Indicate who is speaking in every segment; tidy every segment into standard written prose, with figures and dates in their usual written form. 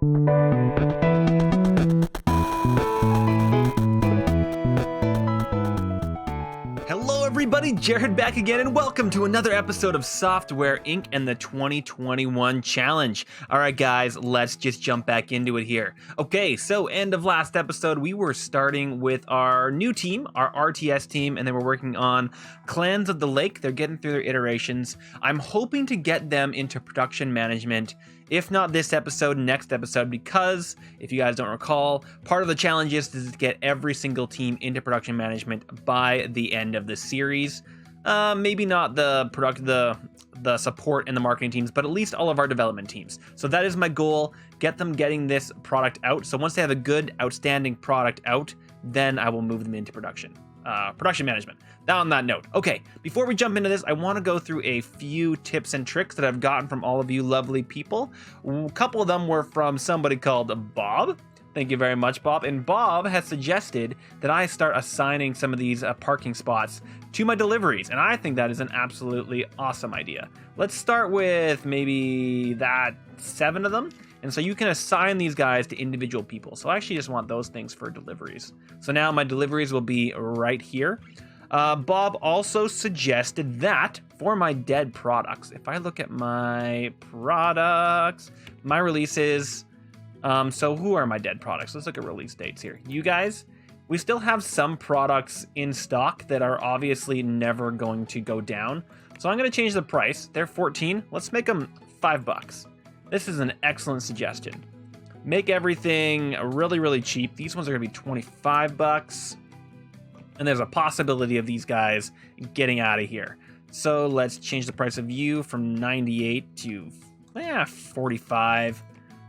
Speaker 1: Hello everybody, Jared back again, and welcome to another episode of Software Inc. and the 2021 Challenge. Alright guys, let's just jump back into it here. Okay, so end of last episode, we were starting with our new team, our RTS team, and they were working on Clans of the Lake. They're getting through their iterations. I'm hoping to get them into production management, if not this episode, next episode, because if you guys don't recall, part of the challenge is to get every single team into production management by the end of the series. Maybe not the support and the marketing teams, but at least all of our development teams. So that is my goal, get them getting this product out. So once they have a good, outstanding product out, then I will move them into production management. Now on that note, okay, before we jump into this, I want to go through a few tips and tricks that I've gotten from all of you lovely people. A couple of them were from somebody called Bob. Thank you very much, Bob. And Bob has suggested that I start assigning some of these parking spots to my deliveries, and I think that is an absolutely awesome idea. Let's start with maybe 7 of them. And so you can assign these guys to individual people. So I actually just want those things for deliveries. So now my deliveries will be right here. Bob also suggested that for my dead products, if I look at my products, my releases, so who are my dead products? Let's look at release dates here. You guys, we still have some products in stock that are obviously never going to go down. So I'm going to change the price. They're 14. Let's make them $5. This is an excellent suggestion. Make everything really, really cheap. These ones are going to be $25. And there's a possibility of these guys getting out of here. So let's change the price of you from 98 to 45.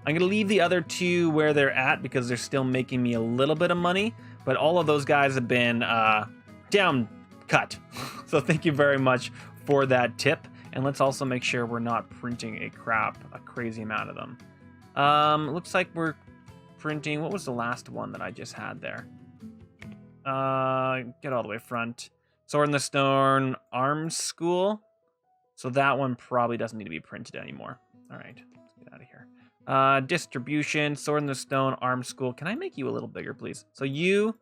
Speaker 1: I'm going to leave the other two where they're at because they're still making me a little bit of money. But all of those guys have been down cut. So thank you very much for that tip. And let's also make sure we're not printing a crazy amount of them. Looks like we're printing, what was the last one that I just had there? Get all the way front. Sword in the Stone Arms School. So that one probably doesn't need to be printed anymore. All right, let's get out of here. Distribution, Sword in the Stone Arms School. Can I make you a little bigger, please? So you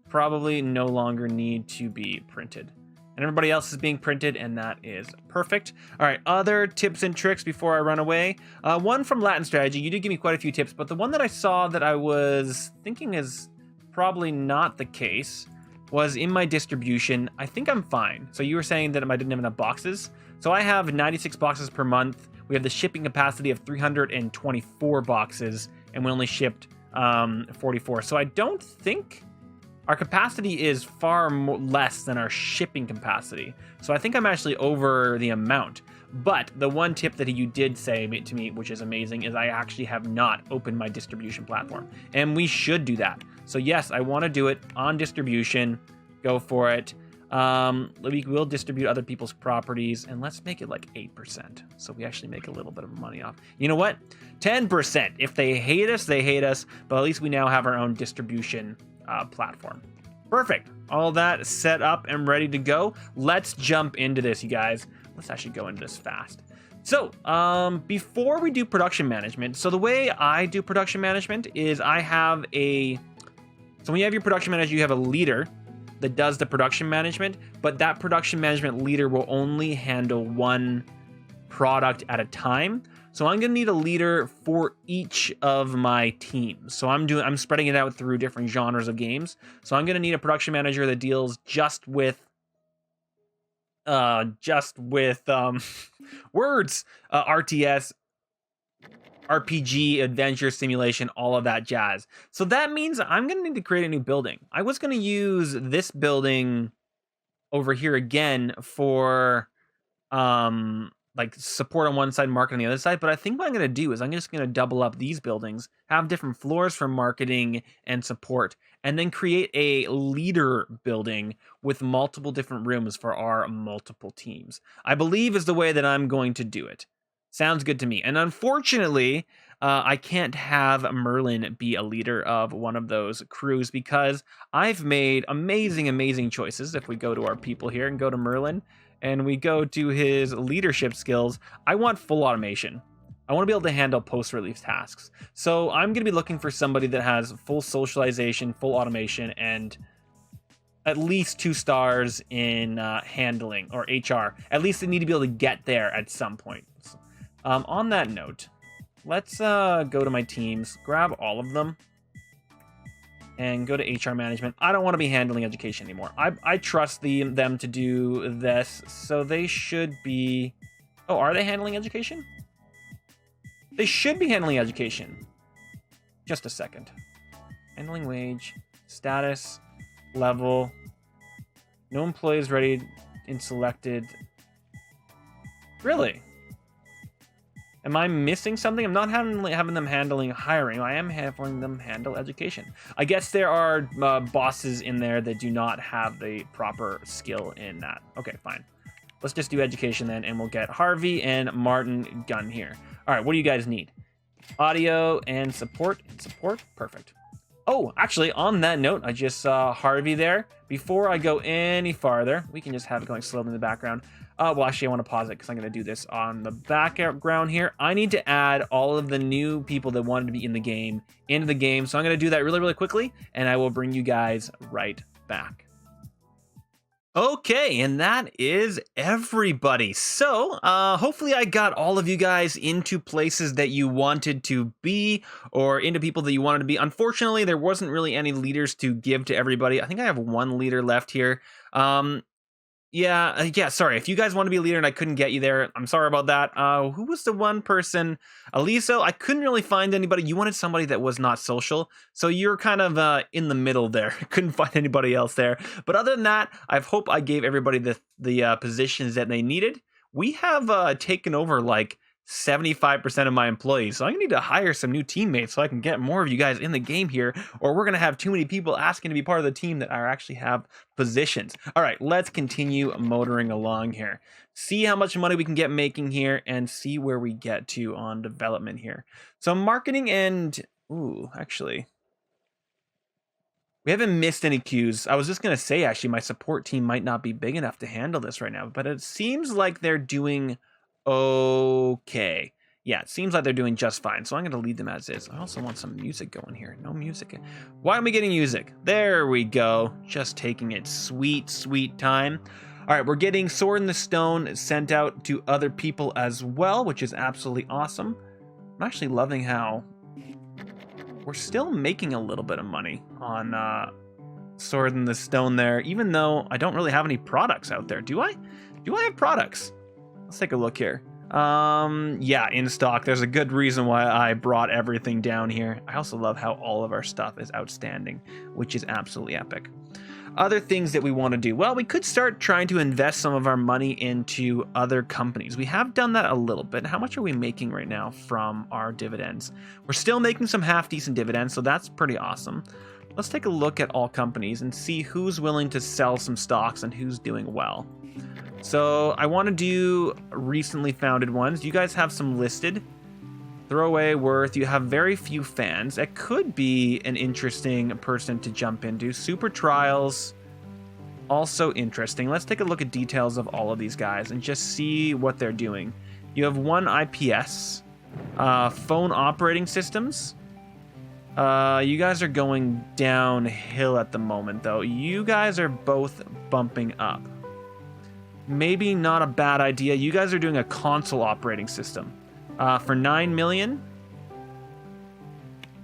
Speaker 1: probably no longer need to be printed. And everybody else is being printed, and that is perfect. All right, other tips and tricks before I run away. One from LatN Stratagy. You did give me quite a few tips, but the one that I saw that I was thinking is probably not the case was in my distribution. I think I'm fine. So you were saying that I didn't have enough boxes. So I have 96 boxes per month. We have the shipping capacity of 324 boxes, and we only shipped 44. So I don't think our capacity is far less than our shipping capacity. So I think I'm actually over the amount. But the one tip that you did say to me, which is amazing, is I actually have not opened my distribution platform. And we should do that. So yes, I want to do it on distribution. Go for it. We will distribute other people's properties, and let's make it like 8%. So we actually make a little bit of money off. You know what? 10%. If they hate us, they hate us. But at least we now have our own distribution platform. Perfect. All that set up and ready to go. Let's jump into this, you guys. Let's actually go into this fast. So before we do production management, so the way I do production management is I have so when you have your production manager, you have a leader that does the production management, but that production management leader will only handle one product at a time. So I'm gonna need a leader for each of my teams. So I'm spreading it out through different genres of games. So I'm gonna need a production manager that deals just with words, RTS, RPG, adventure, simulation, all of that jazz. So that means I'm gonna need to create a new building. I was gonna use this building over here again for like support on one side, market on the other side. But I think what I'm going to do is I'm just going to double up these buildings, have different floors for marketing and support, and then create a leader building with multiple different rooms for our multiple teams. I believe is the way that I'm going to do it. Sounds good to me. And unfortunately, I can't have Merlin be a leader of one of those crews because I've made amazing, amazing choices. If we go to our people here and go to Merlin, and we go to his leadership skills, I want full automation. I want to be able to handle post-release tasks. So I'm going to be looking for somebody that has full socialization, full automation, and at least 2 stars in handling or HR. At least they need to be able to get there at some point. On that note, let's go to my teams, grab all of them, and go to HR management. I don't want to be handling education anymore. I trust them to do this, so they should be... Oh, are they handling education? They should be handling education. Just a second. Handling wage, status, level. No employees ready and selected. Really? Am I missing something? I'm not having them handling hiring. I am having them handle education. I guess there are bosses in there that do not have the proper skill in that. Okay, fine. Let's just do education then, and we'll get Harvey and Martin Gunn here. All right, what do you guys need? Audio and support. Perfect. Oh, actually, on that note, I just saw Harvey there. Before I go any farther, we can just have it going slowly in the background. Well, actually, I want to pause it because I'm going to do this on the background here. I need to add all of the new people that wanted to be in the game into the game. So I'm going to do that really, really quickly, and I will bring you guys right back. Okay, and that is everybody. So, hopefully I got all of you guys into places that you wanted to be, or into people that you wanted to be. Unfortunately, there wasn't really any leaders to give to everybody. I think I have 1 leader left here. Yeah, sorry. If you guys want to be a leader and I couldn't get you there, I'm sorry about that. Who was the one person? Aliso, I couldn't really find anybody. You wanted somebody that was not social. So you're kind of in the middle there. Couldn't find anybody else there. But other than that, I hope I gave everybody the positions that they needed. We have taken over like 75% of my employees. So I need to hire some new teammates so I can get more of you guys in the game here, or we're going to have too many people asking to be part of the team that are actually have positions. All right, let's continue motoring along here. See how much money we can get making here and see where we get to on development here. So marketing and, actually, we haven't missed any queues. I was just going to say, actually, my support team might not be big enough to handle this right now, but it seems like they're doing okay. Yeah, it seems like they're doing just fine. So I'm going to leave them as is. I also want some music going here. No music. Why am I getting music? There we go. Just taking it sweet, sweet time. All right, we're getting Sword in the Stone sent out to other people as well, which is absolutely awesome. I'm actually loving how we're still making a little bit of money on Sword in the Stone there, even though I don't really have any products out there. Do I? Do I have products? Let's take a look here. Yeah, in stock. There's a good reason why I brought everything down here. I also love how all of our stuff is outstanding, which is absolutely epic. Other things that we want to do. Well, we could start trying to invest some of our money into other companies. We have done that a little bit. How much are we making right now from our dividends? We're still making some half-decent dividends, so that's pretty awesome. Let's take a look at all companies and see who's willing to sell some stocks and who's doing well. So I want to do recently founded ones. You guys have some listed. Throwaway Worth. You have very few fans. It could be an interesting person to jump into. Super Trials. Also interesting. Let's take a look at details of all of these guys and just see what they're doing. You have 1 IPS. Phone operating systems. You guys are going downhill at the moment, though. You guys are both bumping up. Maybe not a bad idea. You guys are doing a console operating system for 9 million.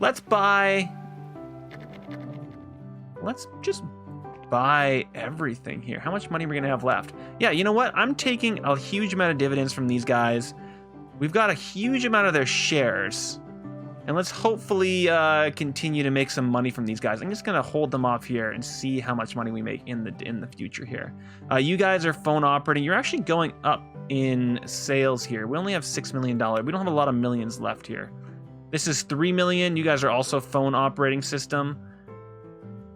Speaker 1: Let's just buy everything here. How much money are we gonna have left? Yeah, you know what? I'm taking a huge amount of dividends from these guys. We've got a huge amount of their shares. And let's hopefully continue to make some money from these guys. I'm just gonna hold them off here and see how much money we make in the future here. You guys are phone operating. You're actually going up in sales here. We only have $6 million. We don't have a lot of millions left here. This is 3 million. You guys are also phone operating system.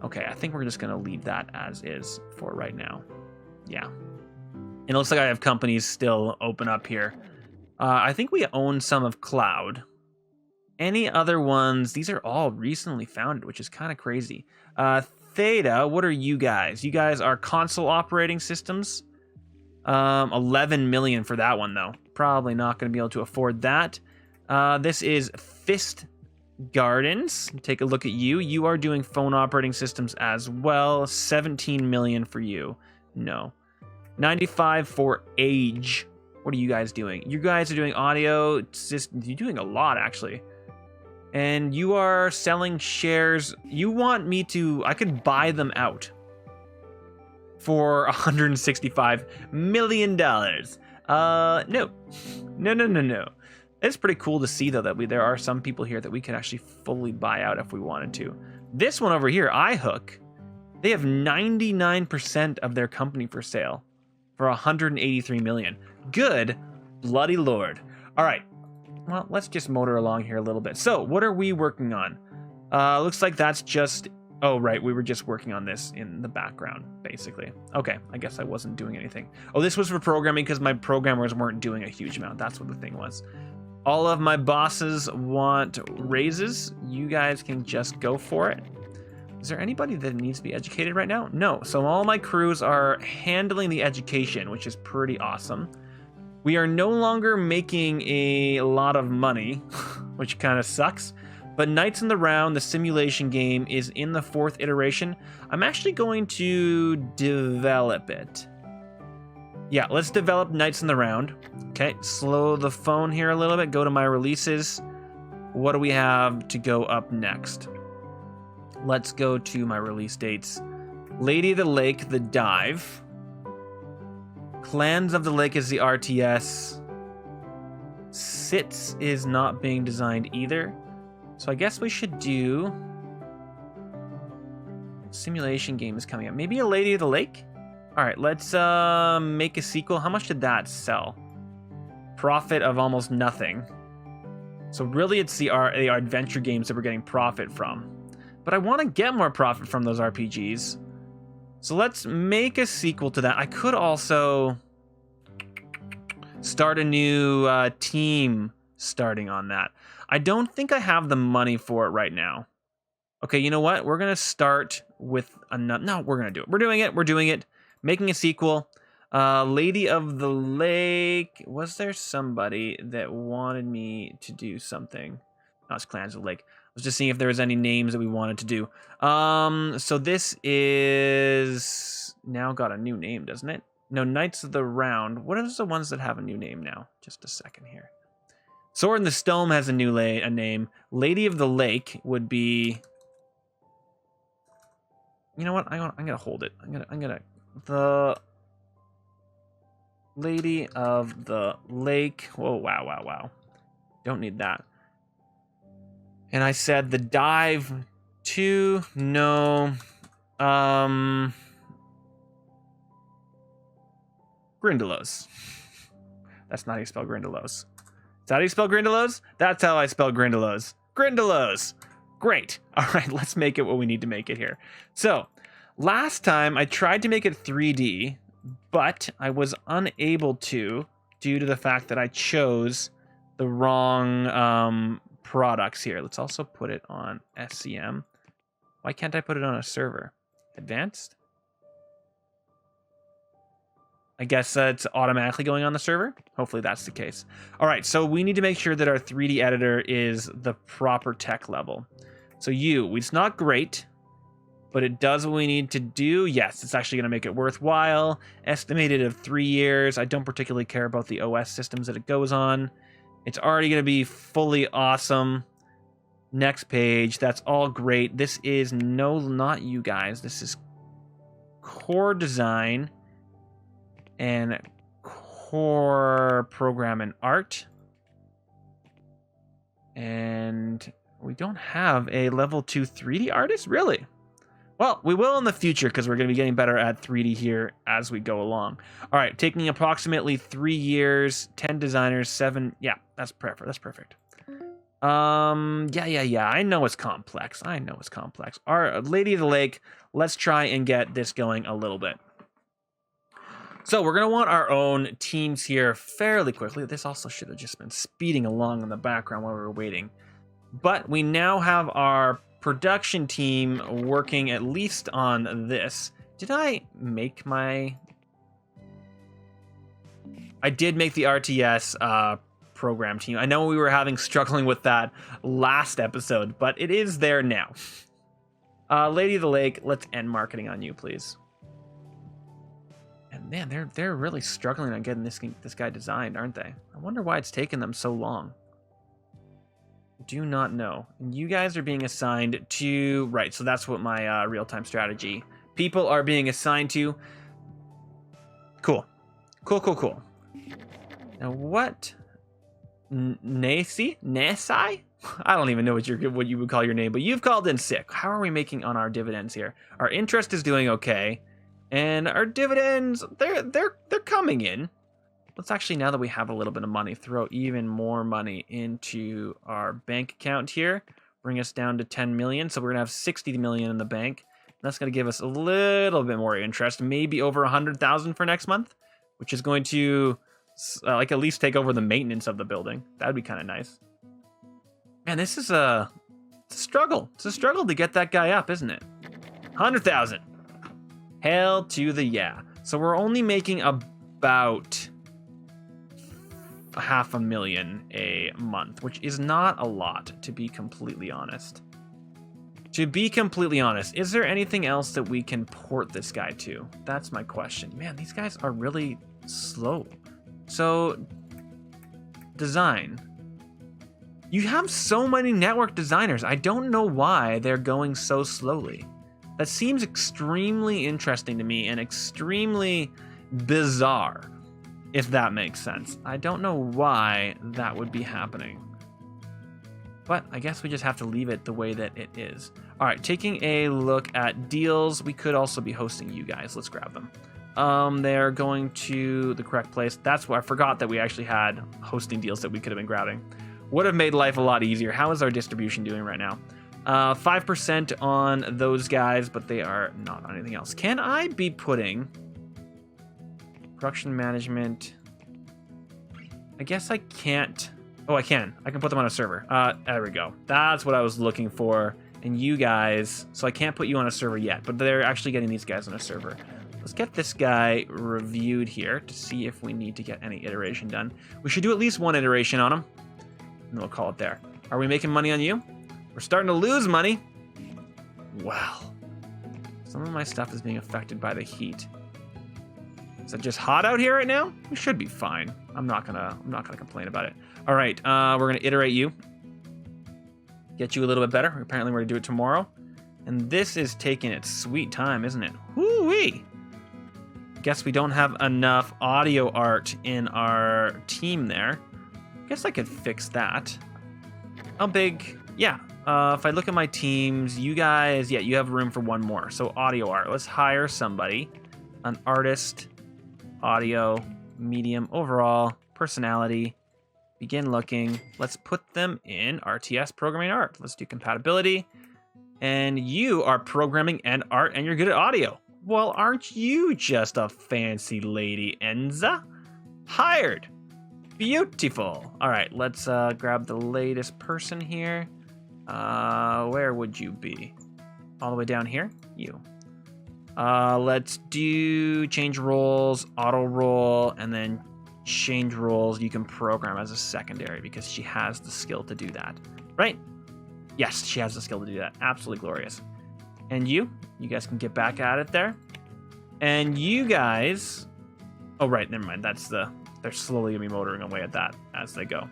Speaker 1: Okay, I think we're just gonna leave that as is for right now. Yeah. And it looks like I have companies still open up here. I think we own some of Cloud. Any other ones? These are all recently founded, which is kind of crazy. Theta, what are you guys? You guys are console operating systems. 11 million for that one, though. Probably not going to be able to afford that. This is Fist Gardens. Take a look at you. You are doing phone operating systems as well. 17 million for you. No. 95 for Age. What are you guys doing? You guys are doing audio. You're doing a lot, actually. And you are selling shares. You want me to... I could buy them out for $165 million. No. No. It's pretty cool to see, though, that there are some people here that we can actually fully buy out if we wanted to. This one over here, iHook, they have 99% of their company for sale for $183 million. Good bloody lord. All right. Well, let's just motor along here a little bit. So, what are we working on? Looks like that's just... Oh, right. We were just working on this in the background, basically. Okay. I guess I wasn't doing anything. Oh, this was for programming because my programmers weren't doing a huge amount. That's what the thing was. All of my bosses want raises. You guys can just go for it. Is there anybody that needs to be educated right now? No. So all my crews are handling the education, which is pretty awesome. We are no longer making a lot of money, which kind of sucks. But Knights in the Round, the simulation game, is in the 4th iteration. I'm actually going to develop it. Yeah, let's develop Knights in the Round. Okay, slow the phone here a little bit. Go to my releases. What do we have to go up next? Let's go to my release dates. Lady of the Lake, The Dive. Clans of the Lake is the RTS. Sits is not being designed either. So I guess we should do... Simulation game is coming up. Maybe a Lady of the Lake? All right, let's make a sequel. How much did that sell? Profit of almost nothing. So really it's the adventure games that we're getting profit from. But I want to get more profit from those RPGs. So let's make a sequel to that. I could also start a new team starting on that. I don't think I have the money for it right now. Okay, you know what? We're going to start with another... No, we're going to do it. We're doing it. Making a sequel. Lady of the Lake. Was there somebody that wanted me to do something? No, it's Clans of the Lake. I was just seeing if there was any names that we wanted to do. So this is now got a new name, doesn't it? No, Knights of the Round. What are the ones that have a new name now? Just a second here. Sword in the Stone has a new name. Lady of the Lake would be... You know what? I'm gonna hold it. I'm gonna the Lady of the Lake. Whoa! Wow! Don't need that. And I said the Dive 2. No. Grindelos. That's not how you spell Grindelos. Is that how you spell Grindelos? That's how I spell Grindelos. Grindelos. Great. All right, let's make it what we need to make it here. So, last time I tried to make it 3D, but I was unable to due to the fact that I chose the wrong products here. Let's also put it on SCM. Why can't I put it on a server? Advanced? I guess it's automatically going on the server. Hopefully that's the case. All right, so we need to make sure that our 3D editor is the proper tech level. So it's not great, but it does what we need to do. Yes, it's actually going to make it worthwhile. Estimated of 3 years. I don't particularly care about the OS systems that it goes on. It's already going to be fully awesome. Next page. That's all great. This is not you guys. This is core design and core program and art. And we don't have a level 2 3D artist, really? Well, we will in the future because we're going to be getting better at 3D here as we go along. All right, taking approximately 3 years, 10 designers, 7. Yeah, that's perfect. That's perfect. Yeah. I know it's complex. Our Lady of the Lake, let's try and get this going a little bit. So we're going to want our own teams here fairly quickly. This also should have just been speeding along in the background while we were waiting. But we now have our production team working at least on this. Did I make I did make the RTS program team. I know we were struggling with that last episode, but it is there now. Lady of the Lake, let's end marketing on you, please. And man, they're really struggling on getting this guy designed, aren't they? I wonder why it's taken them so long. Do not know. And you guys are being assigned to... Right, so that's what my real-time strategy people are being assigned to. Cool. Cool. Now what? Nasi? I don't even know what you would call your name, but you've called in sick. How are we making on our dividends here? Our interest is doing okay, and our dividends they're coming in. Let's actually, now that we have a little bit of money, throw even more money into our bank account here. Bring us down to 10 million. So we're gonna have 60 million in the bank. That's gonna give us a little bit more interest, maybe over 100,000 for next month, which is going to like at least take over the maintenance of the building. That'd be kind of nice. Man, this is a struggle. It's a struggle to get that guy up, isn't it? 100,000. Hell to the yeah. So we're only making about 500,000 a month, which is not a lot, to be completely honest. Is there anything else that we can port this guy to? That's my question. Man, these guys are really slow. So, design. You have so many network designers. I don't know why they're going so slowly. That seems extremely interesting to me and extremely bizarre, if that makes sense. I don't know why that would be happening. But I guess we just have to leave it the way that it is. All right, taking a look at deals. We could also be hosting you guys. Let's grab them. They're going to the correct place. That's why I forgot that we actually had hosting deals that we could have been grabbing. Would have made life a lot easier. How is our distribution doing right now? 5% on those guys, but they are not on anything else. Can I be putting production management? I guess I can't. Oh, I can. I can put them on a server. There we go. That's what I was looking for. And you guys, so I can't put you on a server yet, but they're actually getting these guys on a server. Let's get this guy reviewed here to see if we need to get any iteration done. We should do at least one iteration on him, and we'll call it there. Are we making money on you? We're starting to lose money. Wow. Some of my stuff is being affected by the heat. Is it just hot out here right now? We should be fine. I'm not gonna complain about it. All right, we're gonna iterate you. Get you a little bit better. Apparently we're gonna do it tomorrow. And this is taking its sweet time, isn't it? Whoo-wee. Guess we don't have enough audio art in our team there. Guess I could fix that. How big? Yeah. If I look at my teams, you guys, yeah, you have room for one more. So audio art. Let's hire somebody. An artist. Audio. Medium. Overall. Personality. Begin looking. Let's put them in RTS programming art. Let's do compatibility. And you are programming and art, and you're good at audio. Well, aren't you just a fancy lady, Enza? Hired. Beautiful. All right, let's grab the latest person here. Where would you be? All the way down here? You. Let's do change roles, auto role, and then change roles you can program as a secondary because she has the skill to do that, right? Yes, she has the skill to do that. Absolutely glorious. And you guys can get back at it there. And you guys, oh right, never mind. They're slowly gonna be motoring away at that as they go.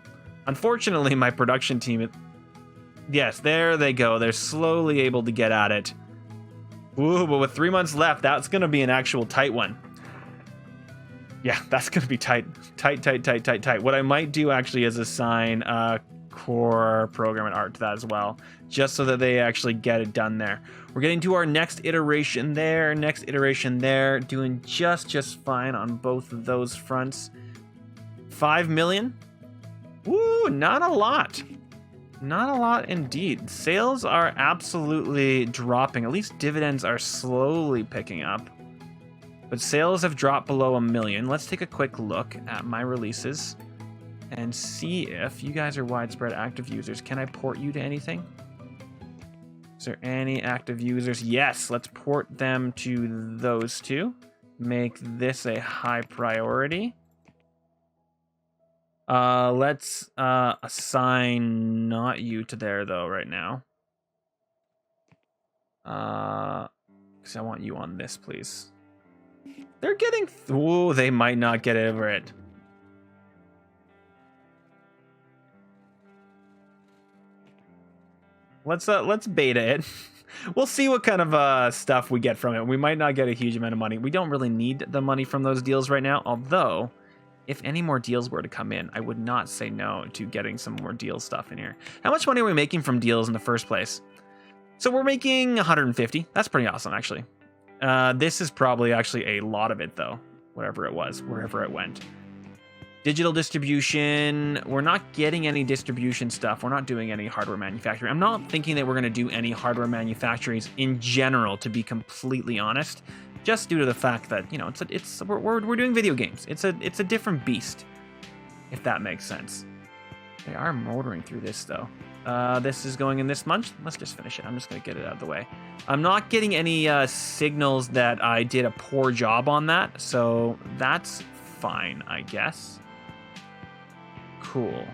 Speaker 1: Unfortunately, my production team, yes, there they go. They're slowly able to get at it. Ooh, but with 3 months left, that's gonna be an actual tight one. Yeah, that's gonna be tight. What I might do actually is assign core program and art to that as well, just so that they actually get it done there. We're getting to our next iteration there, doing just fine on both of those fronts. 5 million. Ooh, not a lot. Not a lot indeed. Sales are absolutely dropping. At least dividends are slowly picking up. But sales have dropped below 1 million. Let's take a quick look at my releases and see if you guys are widespread active users. Can I port you to anything? Is there any active users? Yes, let's port them to those two. Make this a high priority. Let's assign not you to there though right now. Because I want you on this, please. They're getting... Ooh, they might not get over it. Let's beta it. We'll see what kind of stuff we get from it. We might not get a huge amount of money. We don't really need the money from those deals right now. Although, if any more deals were to come in, I would not say no to getting some more deal stuff in here. How much money are we making from deals in the first place? So we're making 150. That's pretty awesome, actually. This is probably actually a lot of it, though. Whatever it was, wherever it went. Digital distribution. We're not getting any distribution stuff. We're not doing any hardware manufacturing. I'm not thinking that we're going to do any hardware manufacturings in general, to be completely honest. Just due to the fact that, you know, we're doing video games. It's a different beast, if that makes sense. They are motoring through this, though. This is going in this month. Let's just finish it. I'm just going to get it out of the way. I'm not getting any signals that I did a poor job on that, so that's fine, I guess. Cool.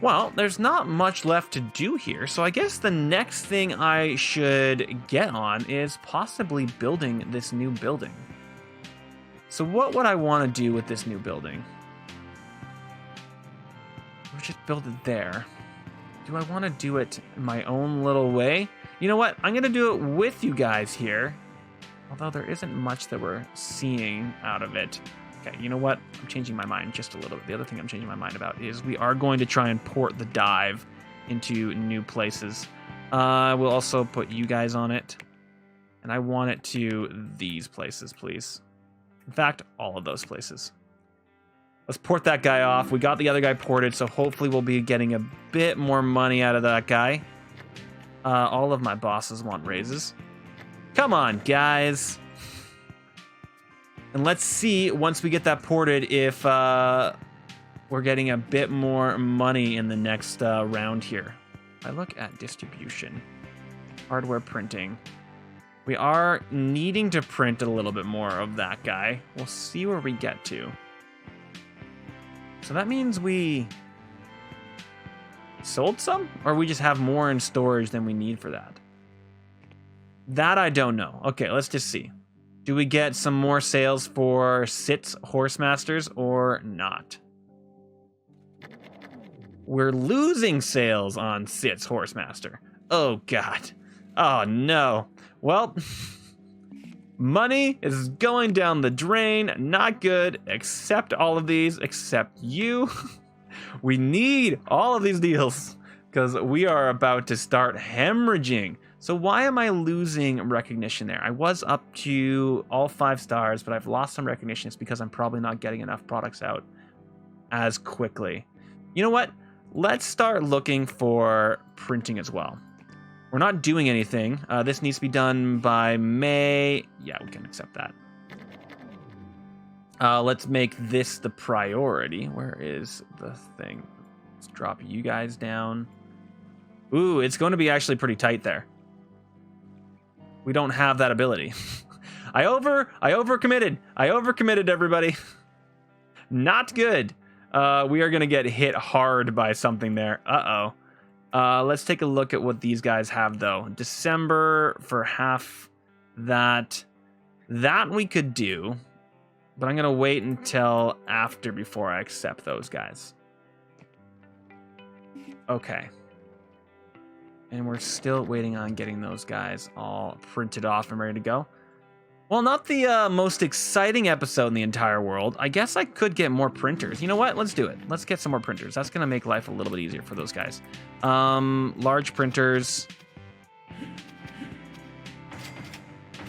Speaker 1: Well, there's not much left to do here, so I guess the next thing I should get on is possibly building this new building. So what would I want to do with this new building? We'll just build it there. Do I want to do it my own little way? You know what? I'm going to do it with you guys here. Although there isn't much that we're seeing out of it. Okay, you know what? I'm changing my mind just a little bit. The other thing I'm changing my mind about is we are going to try and port the dive into new places. We'll also put you guys on it. And I want it to these places, please. In fact, all of those places. Let's port that guy off. We got the other guy ported, so hopefully we'll be getting a bit more money out of that guy. All of my bosses want raises. Come on, guys. And let's see, once we get that ported, if we're getting a bit more money in the next round here. I look at distribution, hardware printing. We are needing to print a little bit more of that guy. We'll see where we get to. So that means we sold some? Or we just have more in storage than we need for that? That I don't know. Okay, let's just see. Do we get some more sales for Sit's Horsemasters or not? We're losing sales on Sit's Horsemaster. Oh, God. Oh, no. Well, money is going down the drain. Not good. Accept all of these, except you. We need all of these deals because we are about to start hemorrhaging. So why am I losing recognition there? I was up to all 5 stars, but I've lost some recognition. It's because I'm probably not getting enough products out as quickly. You know what? Let's start looking for printing as well. We're not doing anything. This needs to be done by May. Yeah, we can accept that. Let's make this the priority. Where is the thing? Let's drop you guys down. Ooh, it's going to be actually pretty tight there. We don't have that ability. I overcommitted. I overcommitted, everybody. Not good. We are going to get hit hard by something there. Uh-oh. Let's take a look at what these guys have, though. December for half that. That we could do. But I'm going to wait until after before I accept those guys. Okay. And we're still waiting on getting those guys all printed off and ready to go. Well, not the most exciting episode in the entire world. I guess I could get more printers. You know what? Let's do it. Let's get some more printers. That's going to make life a little bit easier for those guys. Large printers.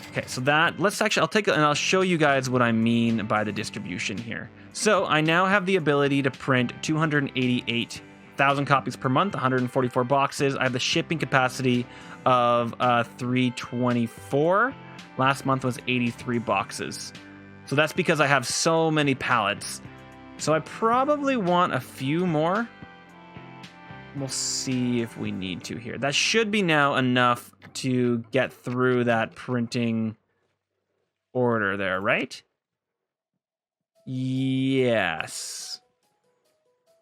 Speaker 1: Okay, so that, let's actually, I'll take it and I'll show you guys what I mean by the distribution here. So I now have the ability to print 288,000 copies per month, 144 boxes. I have the shipping capacity of 324. Last month was 83 boxes. So that's because I have so many pallets. So I probably want a few more. We'll see if we need to here. That should be now enough to get through that printing order there, right? Yes.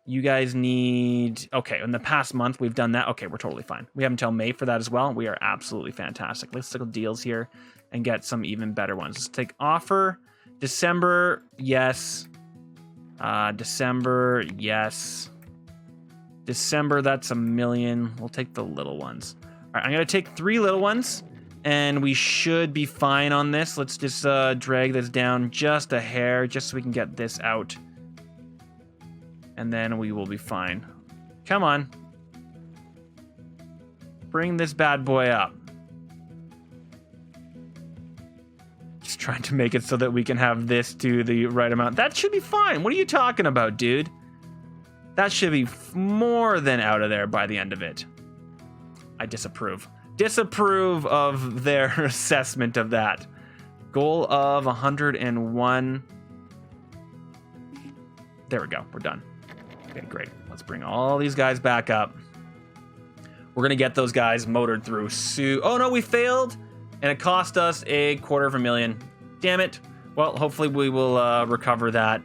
Speaker 1: You guys need... Okay, in the past month, we've done that. Okay, we're totally fine. We have until May for that as well. We are absolutely fantastic. Let's look at deals here and get some even better ones. Let's take offer. December, yes. December, yes. December, that's 1 million. We'll take the little ones. All right, I'm going to take 3 little ones, and we should be fine on this. Let's just drag this down just a hair, just so we can get this out. And then we will be fine. Come on. Bring this bad boy up. Just trying to make it so that we can have this to the right amount. That should be fine. What are you talking about, dude? That should be more than out of there by the end of it. I disapprove. Disapprove of their assessment of that. Goal of 101. There we go. We're done. Okay, great. Let's bring all these guys back up. We're going to get those guys motored through. Oh, no, we failed. And it cost us $250,000. Damn it. Well, hopefully we will recover that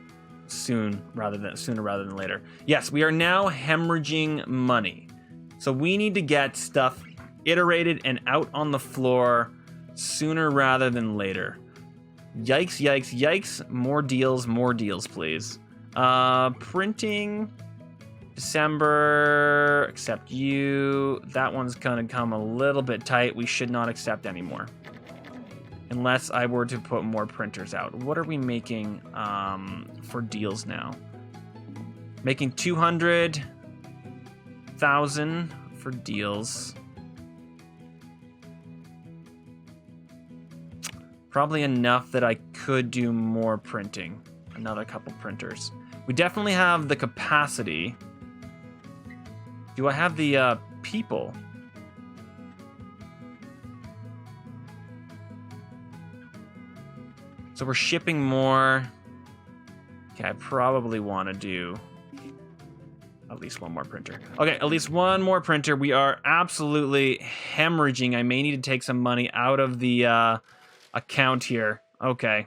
Speaker 1: sooner rather than later. Yes, we are now hemorrhaging money. So we need to get stuff iterated and out on the floor sooner rather than later. Yikes, yikes, yikes. More deals, please. Printing, December, accept you. That one's gonna come a little bit tight. We should not accept anymore. Unless I were to put more printers out. What are we making for deals now? Making 200,000 for deals. Probably enough that I could do more printing. Another couple printers. We definitely have the capacity. Do I have the people? So we're shipping more. Okay, I probably want to do at least one more printer. Okay, at least one more printer. We are absolutely hemorrhaging. I may need to take some money out of the account here. Okay.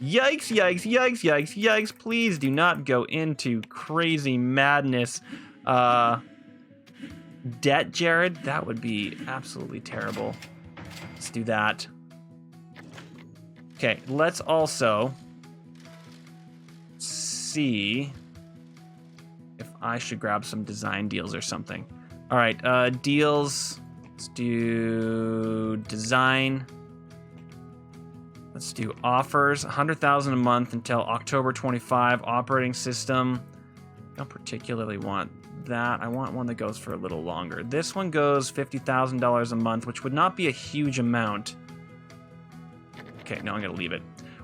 Speaker 1: Yikes, yikes, yikes, yikes, yikes. Please do not go into crazy madness. Debt, Jared? That would be absolutely terrible. Let's do that. Okay, let's also see if I should grab some design deals or something. All right, deals. Let's do design. Let's do offers. 100,000 a month until October 25. Operating system. I don't particularly want that. I want one that goes for a little longer. This one goes $50,000 a month, which would not be a huge amount. Okay, no, I'm going to leave it.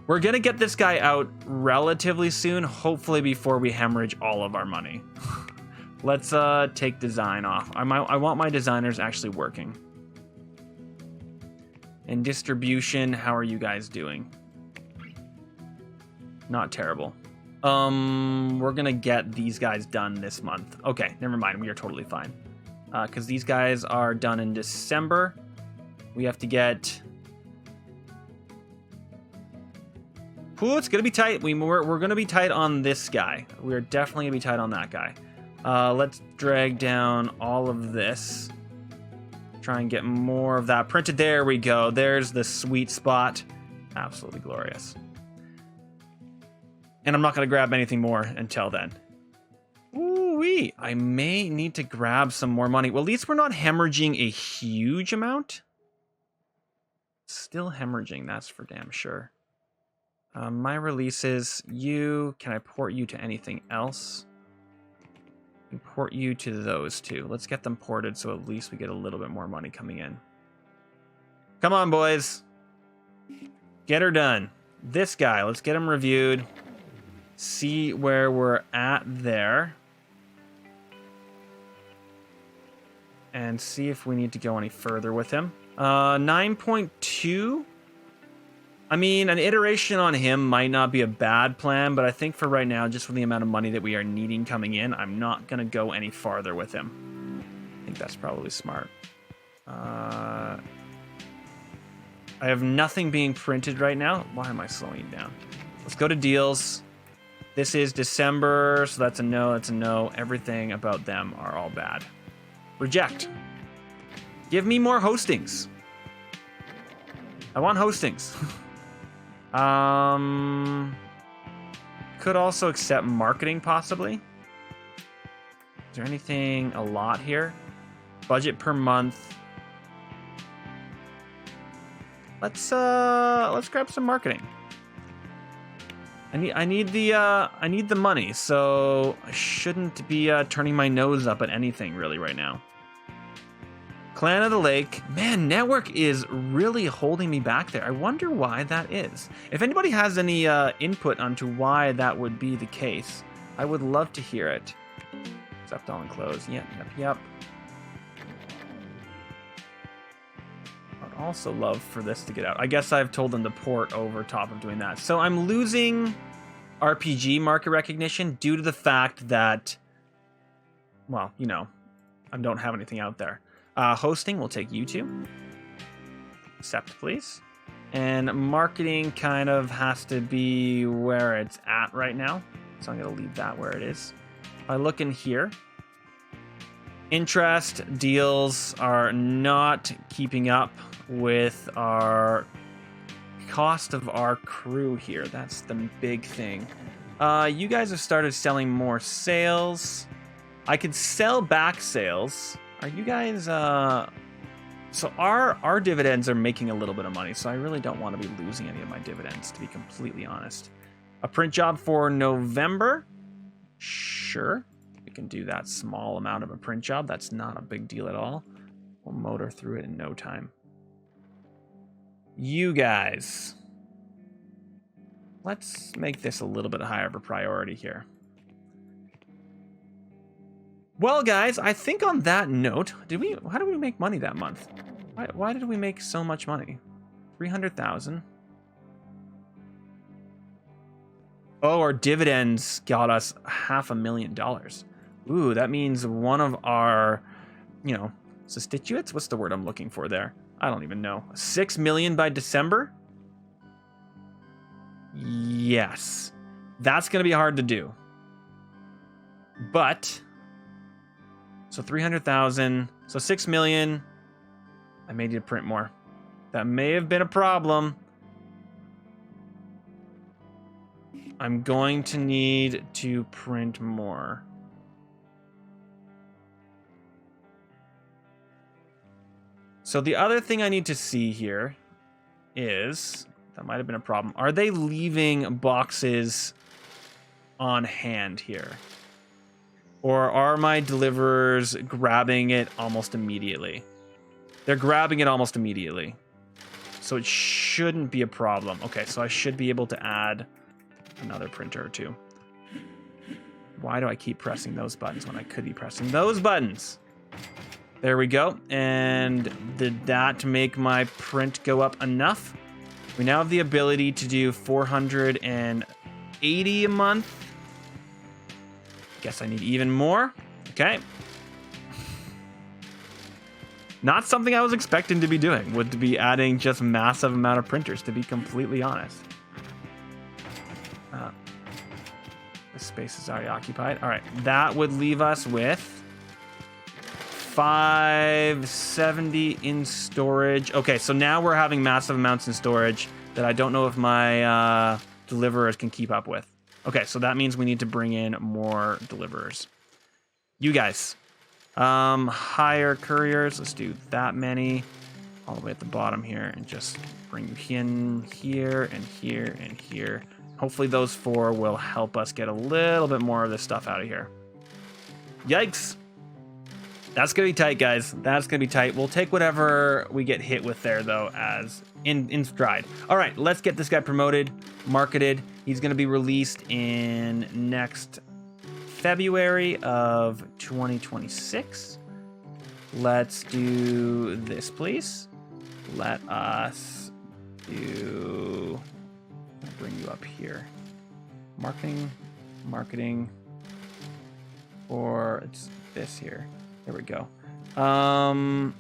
Speaker 1: We're going to get this guy out relatively soon, hopefully before we hemorrhage all of our money. Let's take design off. I want my designers actually working. And distribution, how are you guys doing? Not terrible. We're going to get these guys done this month. Okay, never mind. We are totally fine. Because these guys are done in December. We have to get... Ooh, it's going to be tight. We're going to be tight on this guy. We're definitely going to be tight on that guy. Let's drag down all of this. Try and get more of that printed. There we go. There's the sweet spot. Absolutely glorious. And I'm not going to grab anything more until then. Ooh-wee. I may need to grab some more money. Well, at least we're not hemorrhaging a huge amount. Still hemorrhaging, that's for damn sure. My releases, can I port you to anything else? Import you to those two. Let's get them ported so at least we get a little bit more money coming in. Come on, boys. Get her done. This guy, let's get him reviewed. See where we're at there. And see if we need to go any further with him. 9.2. I mean, an iteration on him might not be a bad plan, but I think for right now, just for the amount of money that we are needing coming in, I'm not going to go any farther with him. I think that's probably smart. I have nothing being printed right now. Why am I slowing it down? Let's go to deals. This is December, so that's a no, that's a no. Everything about them are all bad. Reject. Give me more hostings. I want hostings. Could also accept marketing, possibly. Is there anything a lot here? Budget per month. Let's grab some marketing. I need the money, so I shouldn't be turning my nose up at anything really right now. Clan of the Lake. Man, network is really holding me back there. I wonder why that is. If anybody has any input onto why that would be the case, I would love to hear it. Accept all and close. Yep. I'd also love for this to get out. I guess I've told them to port over top of doing that. So I'm losing RPG market recognition due to the fact that, well, you know, I don't have anything out there. Hosting, we'll take YouTube. Accept, please. And marketing kind of has to be where it's at right now. So I'm going to leave that where it is. If I look in here, interest deals are not keeping up with our cost of our crew here. That's the big thing. You guys have started selling more sales. I could sell back sales. Are you guys so our dividends are making a little bit of money, so I really don't want to be losing any of my dividends, to be completely honest. A print job for November? Sure. We can do that small amount of a print job. That's not a big deal at all. We'll motor through it in no time. You guys. Let's make this a little bit higher of a priority here. Well, guys, I think on that note, how did we make money that month? Why did we make so much money? 300,000. Oh, our dividends got us $500,000. Ooh, that means one of our, you know, substitutes? What's the word I'm looking for there? I don't even know. 6 million by December? Yes. That's going to be hard to do. But so 300,000, so 6 million. I may need to print more. That may have been a problem. I'm going to need to print more. So the other thing I need to see here is, that might have been a problem. Are they leaving boxes on hand here? Or are my deliverers grabbing it almost immediately? They're grabbing it almost immediately. So it shouldn't be a problem. Okay, so I should be able to add another printer or two. Why do I keep pressing those buttons when I could be pressing those buttons? There we go. And did that make my print go up enough? We now have the ability to do 480 a month. Guess I need even more. Okay. Not something I was expecting to be doing, would be adding just massive amount of printers, to be completely honest. This space is already occupied. All right, that would leave us with 570 in storage. Okay, so now we're having massive amounts in storage that I don't know if my deliverers can keep up with. Okay, so that means we need to bring in more deliverers. You guys, hire couriers. Let's do that many all the way at the bottom here and just bring you in here and here and here. Hopefully those 4 will help us get a little bit more of this stuff out of here. Yikes. That's going to be tight, guys. That's going to be tight. We'll take whatever we get hit with there, though, as in stride. All right, let's get this guy promoted, marketed. He's going to be released in next February of 2026. Let's do this, please. Let us do... I'll bring you up here. Marketing, or it's this here. There we go. Oh,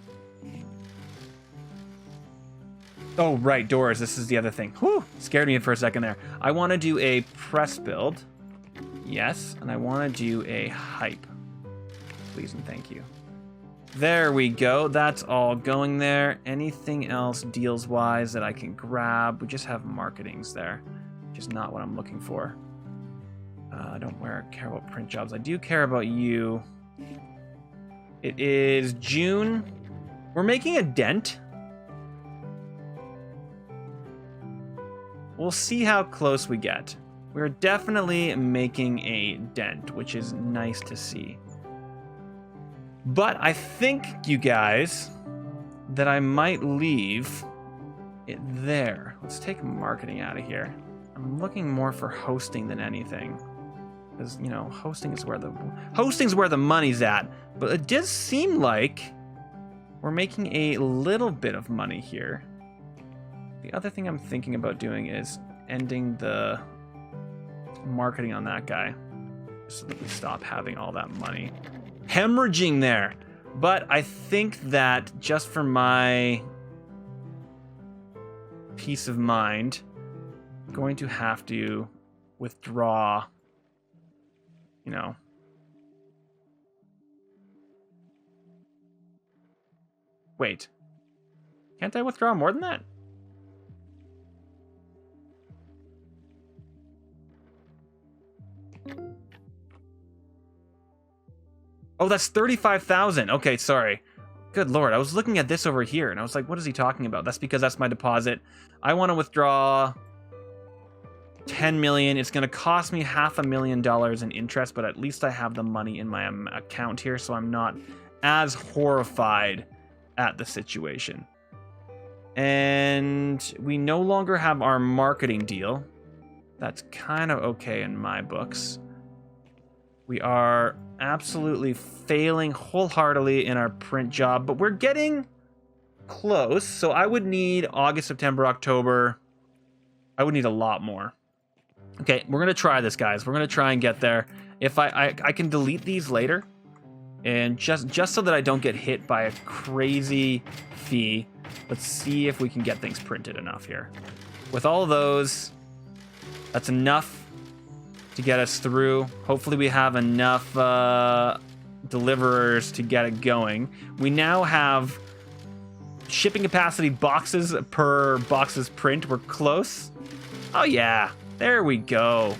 Speaker 1: right, doors. This is the other thing. Whew, scared me for a second there. I want to do a press build. Yes, and I want to do a hype. Please and thank you. There we go. That's all going there. Anything else deals-wise that I can grab? We just have marketings there, which is not what I'm looking for. I don't care about print jobs. I do care about you. It is June. We're making a dent. We'll see how close we get. We're definitely making a dent, which is nice to see. But I think, you guys, that I might leave it there. Let's take marketing out of here. I'm looking more for hosting than anything. Because, you know, hosting's where the money's at. But it does seem like we're making a little bit of money here. The other thing I'm thinking about doing is ending the marketing on that guy so that we stop having all that money hemorrhaging there. But I think that just for my peace of mind, I'm going to have to withdraw, you know. Wait. Can't I withdraw more than that? Oh, that's 35,000. Okay, sorry. Good Lord, I was looking at this over here, and I was like, what is he talking about? That's because that's my deposit. I want to withdraw 10 million. It's going to cost me $500,000 in interest, but at least I have the money in my account here, so I'm not as horrified at the situation. And we no longer have our marketing deal. That's kind of okay in my books. We are absolutely failing wholeheartedly in our print job, but we're getting close. So I would need August, September, October. I would need a lot more. Okay, we're gonna try this, guys. We're gonna try and get there. If I can delete these later, and just so that I don't get hit by a crazy fee. Let's see if we can get things printed enough here. With all of those, that's enough to get us through. Hopefully we have enough deliverers to get it going. We now have shipping capacity boxes per boxes print. We're close. Oh yeah, there we go.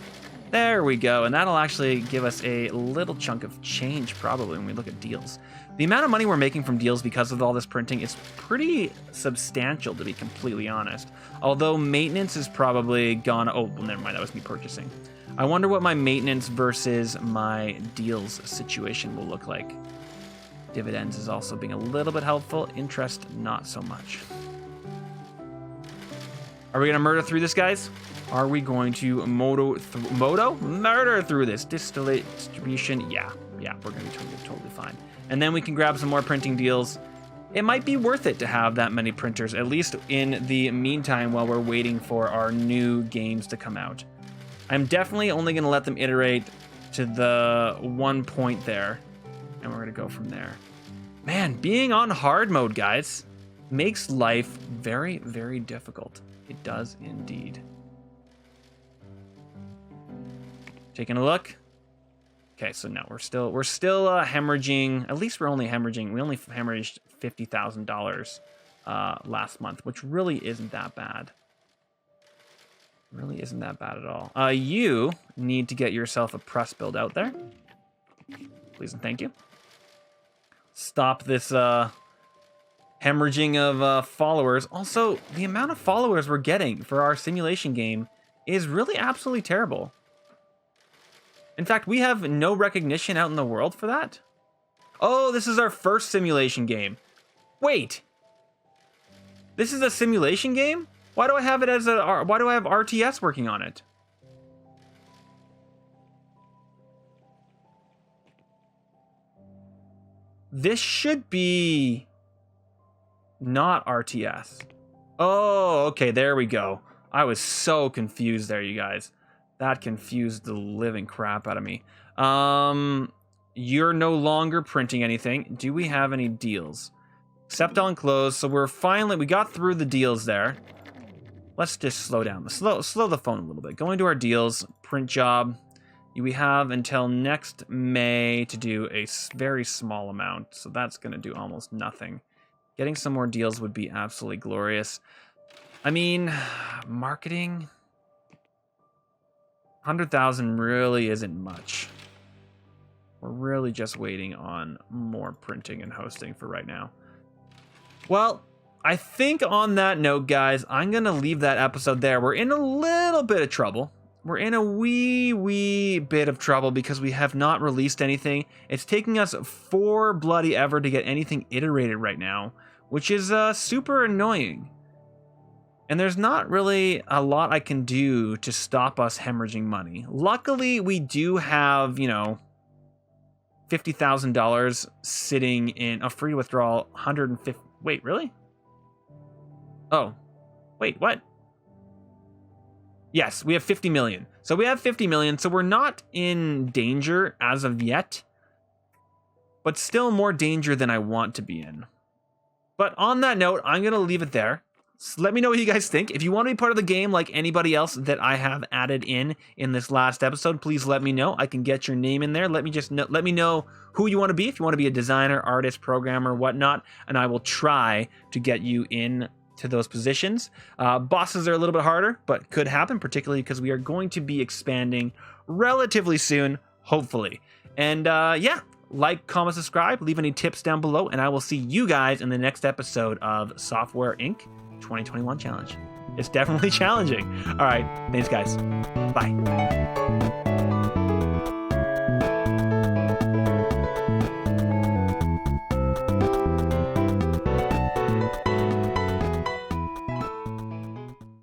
Speaker 1: There we go. And that'll actually give us a little chunk of change probably when we look at deals. The amount of money we're making from deals because of all this printing is pretty substantial, to be completely honest. Although maintenance is probably gone. Oh, well, never mind. That was me purchasing. I wonder what my maintenance versus my deals situation will look like. Dividends is also being a little bit helpful. Interest, not so much. Are we going to murder through this, guys? Are we going to murder through this? Distribution, yeah, we're going to be totally fine. And then we can grab some more printing deals. It might be worth it to have that many printers, at least in the meantime while we're waiting for our new games to come out. I'm definitely only going to let them iterate to the 1 point there, and we're going to go from there. Man, being on hard mode, guys, makes life very, very difficult. It does indeed. Taking a look. Okay, so no, we're still hemorrhaging. At least we're only hemorrhaging. We only hemorrhaged $50,000 last month, which really isn't that bad. Really isn't that bad at all. You need to get yourself a press build out there. Please and thank you. Stop this hemorrhaging of followers. Also, the amount of followers we're getting for our simulation game is really absolutely terrible. In fact, we have no recognition out in the world for that. Oh, this is our first simulation game. Wait. This is a simulation game? Why do I have it as why do I have RTS working on it? This should be not RTS. Oh, okay, there we go. I was so confused there, you guys. That confused the living crap out of me. You're no longer printing anything. Do we have any deals? Except on clothes. So we got through the deals there. Let's just slow down. Slow the phone a little bit. Go into our deals, print job. We have until next May to do a very small amount, so that's going to do almost nothing. Getting some more deals would be absolutely glorious. I mean, marketing, 100,000 really isn't much. We're really just waiting on more printing and hosting for right now. Well, I think on that note, guys, I'm going to leave that episode there. We're in a little bit of trouble. We're in a wee bit of trouble because we have not released anything. It's taking us for bloody ever to get anything iterated right now, which is super annoying. And there's not really a lot I can do to stop us hemorrhaging money. Luckily, we do have, you know, $50,000 sitting in a free withdrawal, 150. Wait, really? Oh, wait, what? Yes, we have 50 million. So we have 50 million, so we're not in danger as of yet, but still more danger than I want to be in. But on that note, I'm going to leave it there. So let me know what you guys think. If you want to be part of the game like anybody else that I have added in this last episode, please let me know. I can get your name in there. Let me know who you want to be. If you want to be a designer, artist, programmer, whatnot, and I will try to get you in to those positions. Bosses are a little bit harder, but could happen, particularly because we are going to be expanding relatively soon, hopefully. And yeah, like, comment, subscribe, leave any tips down below, and I will see you guys in the next episode of Software Inc. 2021 Challenge. It's definitely challenging. All right, thanks guys. Bye.